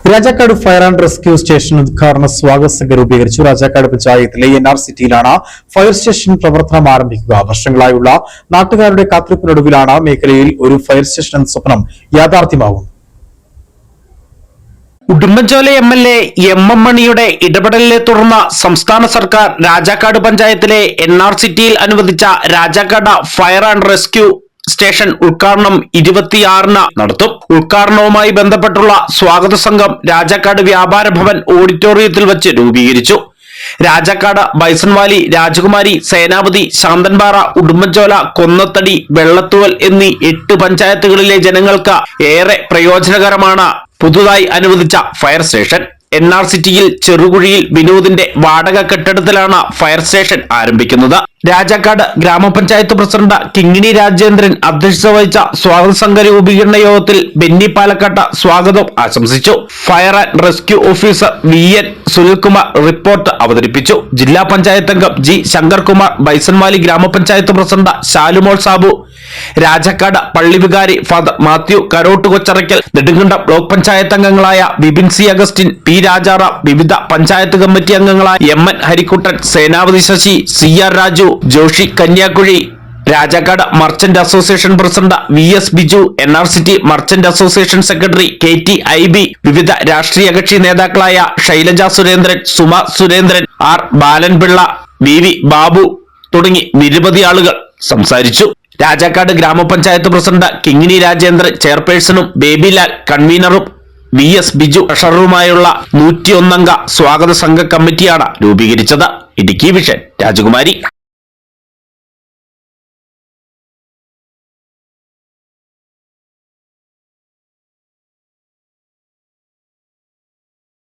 Rajakkad fire and rescue station ഉദ്ഘാടന സ്വാഗത സംഘം രൂപീകരിച്ചു. രാജാക്കാട് പഞ്ചായത്തിലെ NR സിറ്റിയിലാണ് ഫയർ സ്റ്റേഷൻ പ്രവർത്തനം ആരംഭിക്കുക. വർഷങ്ങളായുള്ള നാട്ടുകാരുടെ കാത്തിരിപ്പിനൊടുവിലാണ് മേഖലയിൽ ഒരു ഫയർ സ്റ്റേഷൻ എന്ന സ്വപ്നം യാഥാർത്ഥ്യമാകും. ഉടുമ്പൻചോല MLA MM മണിയുടെ ഇടപെടലിനെ തുടർന്ന് സംസ്ഥാന സർക്കാർ രാജാക്കാട് പഞ്ചായത്തിലെ NR സിറ്റിയിൽ അനുവദിച്ച Rajakkad fire and rescue station ഉദ്ഘാടനം 26-ന് നടത്തും. ഉദ്ഘാടനവുമായി ബന്ധപ്പെട്ടുള്ള സ്വാഗത സംഘം രാജാക്കാട് വ്യാപാര ഭവൻ ഓഡിറ്റോറിയത്തിൽ വെച്ച് രൂപീകരിച്ചു. രാജാക്കാട്, ബൈസൺവാലി, രാജകുമാരി, സേനാപതി, ശാന്തൻപാറ, ഉടുമ്പൻചോല, കൊന്നത്തടി, വെള്ളത്തൂവൽ എന്നീ 8 പഞ്ചായത്തുകളിലെ ജനങ്ങൾക്ക് ഏറെ പ്രയോജനകരമാണ് പുതുതായി അനുവദിച്ച ഫയർ സ്റ്റേഷൻ. NR സിറ്റിയിൽ ചെറുകുഴിയിൽ വിനോദിന്റെ വാടക കെട്ടിടത്തിലാണ് ഫയർ സ്റ്റേഷൻ ആരംഭിക്കുന്നത്. രാജാക്കാട് ഗ്രാമപഞ്ചായത്ത് പ്രസിഡന്റ് കിങ്ങിണി രാജേന്ദ്രൻ അധ്യക്ഷത വഹിച്ച സ്വാഗത സംഘ രൂപീകരണ യോഗത്തിൽ ബെന്നി പാലക്കാട്ട് സ്വാഗതം ആശംസിച്ചു. Fire and rescue officer VN Sunilkumar report അവതരിപ്പിച്ചു. ജില്ലാ പഞ്ചായത്ത് അംഗം G ശങ്കർകുമാർ, ബൈസൺവാലി ഗ്രാമപഞ്ചായത്ത് പ്രസിഡന്റ് ശാലുമോൾ സാബു, രാജാക്കാട് പള്ളി വികാരി ഫാദർ മാത്യു കരോട്ടുകൊച്ചറയ്ക്കൽ, നെടുങ്കണ്ടം ബ്ലോക്ക് പഞ്ചായത്ത് അംഗങ്ങളായ Vipin C Augustine, P Rajaram, വിവിധ പഞ്ചായത്ത് കമ്മിറ്റി അംഗങ്ങളായ MN Harikuttan, Senapathi Sasi, CR Raju, Joshi Kanyakuzhi, Rajakkad merchant association president VS Biju, NR city merchant association secretary KT IB, വിവിധ രാഷ്ട്രീയ കക്ഷി നേതാക്കളായ ശൈലജ സുരേന്ദ്രൻ, സുമ സുരേന്ദ്രൻ, R ബാലൻപിള്ള, VV ബാബു തുടങ്ങി നിരവധി ആളുകൾ സംസാരിച്ചു. രാജാക്കാട് ഗ്രാമപഞ്ചായത്ത് പ്രസിഡന്റ് കിങ്ങിണി രാജേന്ദ്രൻ ചെയർപേഴ്സണും ബേബിലാൽ കൺവീനറും VS ബിജു ട്രഷററുമായുള്ള 101 അംഗ സ്വാഗത സംഘ കമ്മിറ്റിയാണ് രൂപീകരിച്ചത്. ഇടുക്കി വിഷൻ രാജകുമാരി.